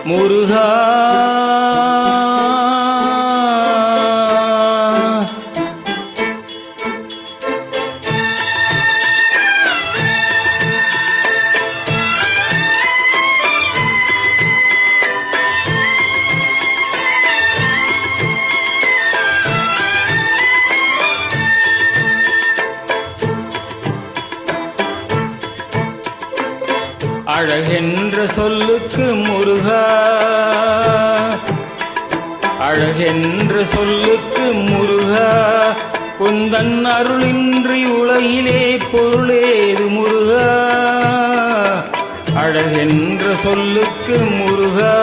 முருகா அழகென்ற சொல்லுக்கு முருகா, அழகென்ற சொல்லுக்கு முருகா, உந்தன் அருளின்றி உலகிலே பொருளேது முருகா. அழகென்ற சொல்லுக்கு முருகா,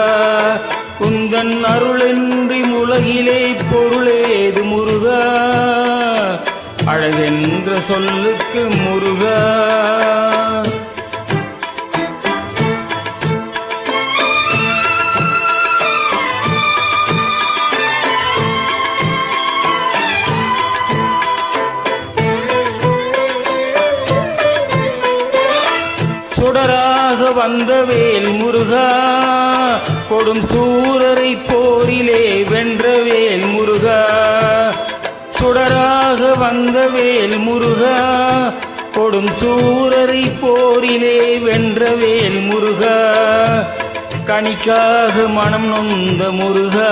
உந்தன் அருளின்றி உலகிலே பொருளேது முருகா. அழகென்ற சொல்லுக்கு முருகா. சுடராக வந்த வேல் முருகா, கொடும் சூரரை போரிலே வென்ற வேல் முருகா. சுடராக வந்த வேல் முருகா, கொடும் சூரரை போரிலே வென்ற வேல் முருகா. கனிக்காக மனம் நொந்த முருகா,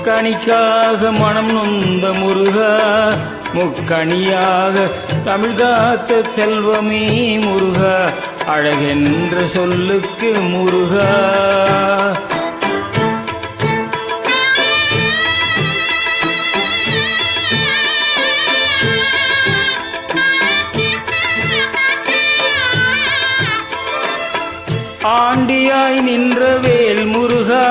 கனிக்காக மனம் நொந்த முருகா. முக்கணியாக தமிழ் காத்த செல்வமே முருகா. அழகென்ற சொல்லுக்கு முருகா. ஆண்டியாய் நின்ற வேல் முருகா,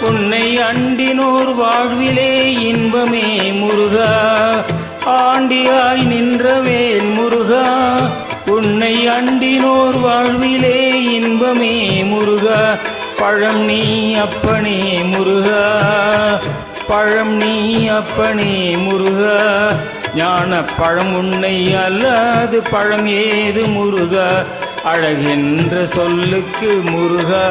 உன்னை அண்டினோர் வாழ்விலே இன்பமே முருகா. ஆண்டியாய் நின்ற வேல் முருகா, உன்னை அண்டினோர் வாழ்விலே இன்பமே முருகா. பழம் நீ அப்பனே முருகா, பழம் நீ அப்பனே முருகா. ஞான பழம் உன்னை அல்லாது பழம் ஏது முருகா. அழகென்ற சொல்லுக்கு முருகா,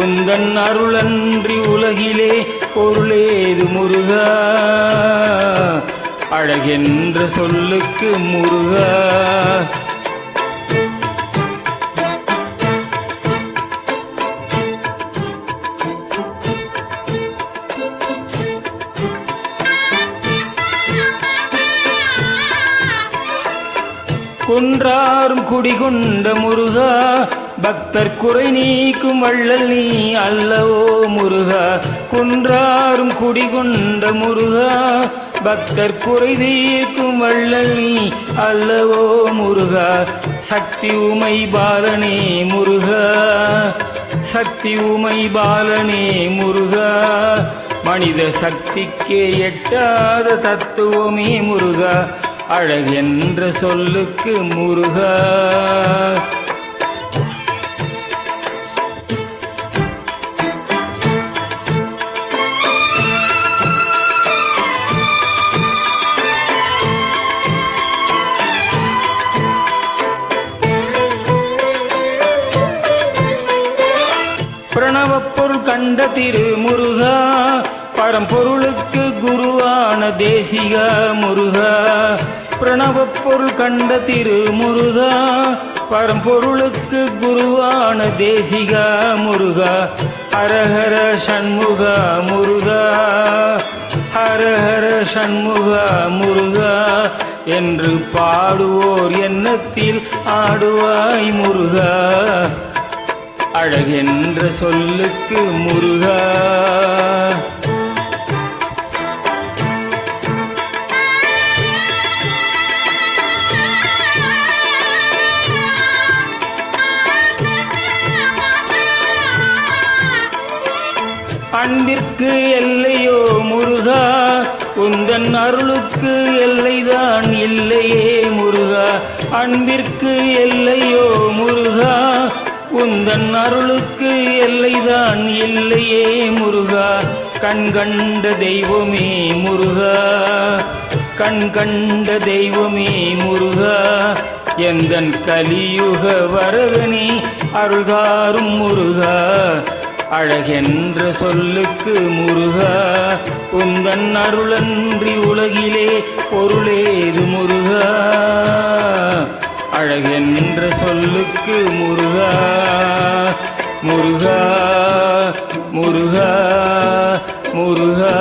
உந்தன் அருளன்றி உலகிலே பொருளேது முருகா. அழகென்ற சொல்லுக்கு முருகா. குன்றாரும் குடிகொண்ட முருகா, பக்தர் குறை நீக்கும் வள்ளல் நீ அல்லவோ முருகா. குன்றாரும் குடிகொண்ட முருகா, பக்தர் குறை தீர்க்கும் வள்ளல் நீ அல்லவோ முருகா. சக்தி உமை பாலனே முருகா, சக்தி உமை பாலனே முருகா. மனித சக்திக்கே எட்டாத தத்துவமே முருகா. அழகென்ற சொல்லுக்கு முருகா. பிரணவப் பொருள் கண்ட திரு முருகா, பரம்பொருளுக்கு குருவான தேசிகா முருகா. பிரணவப் பொருள் கண்ட திரு முருகா, பரம்பொருளுக்கு குருவான தேசிகா முருகா. ஹரஹர சண்முகா முருகா, ஹரஹர சண்முகா முருகா என்று பாடுவோர் எண்ணத்தில் ஆடுவாய் முருகா. அழகென்ற சொல்லுக்கு முருகா. அன்பிற்கு எல்லையோ முருகா, உந்தன் அருளுக்கு எல்லைதான் இல்லையே முருகா. அன்பிற்கு எல்லையோ முருகா, உந்தன் அருளுக்கு எல்லைதான் இல்லையே முருகா. கண் கண்ட தெய்வமே முருகா, கண் கண்ட தெய்வமே முருகா. எந்தன் கலியுக வரதனே அருள்தாரும் முருகா அழகென்ற சொல்லுக்கு முருகா உந்தன் அருளன்றி உலகிலே பொருளேது முருகா அழகென்ற சொல்லுக்கு முருகா முருகா முருகா முருகா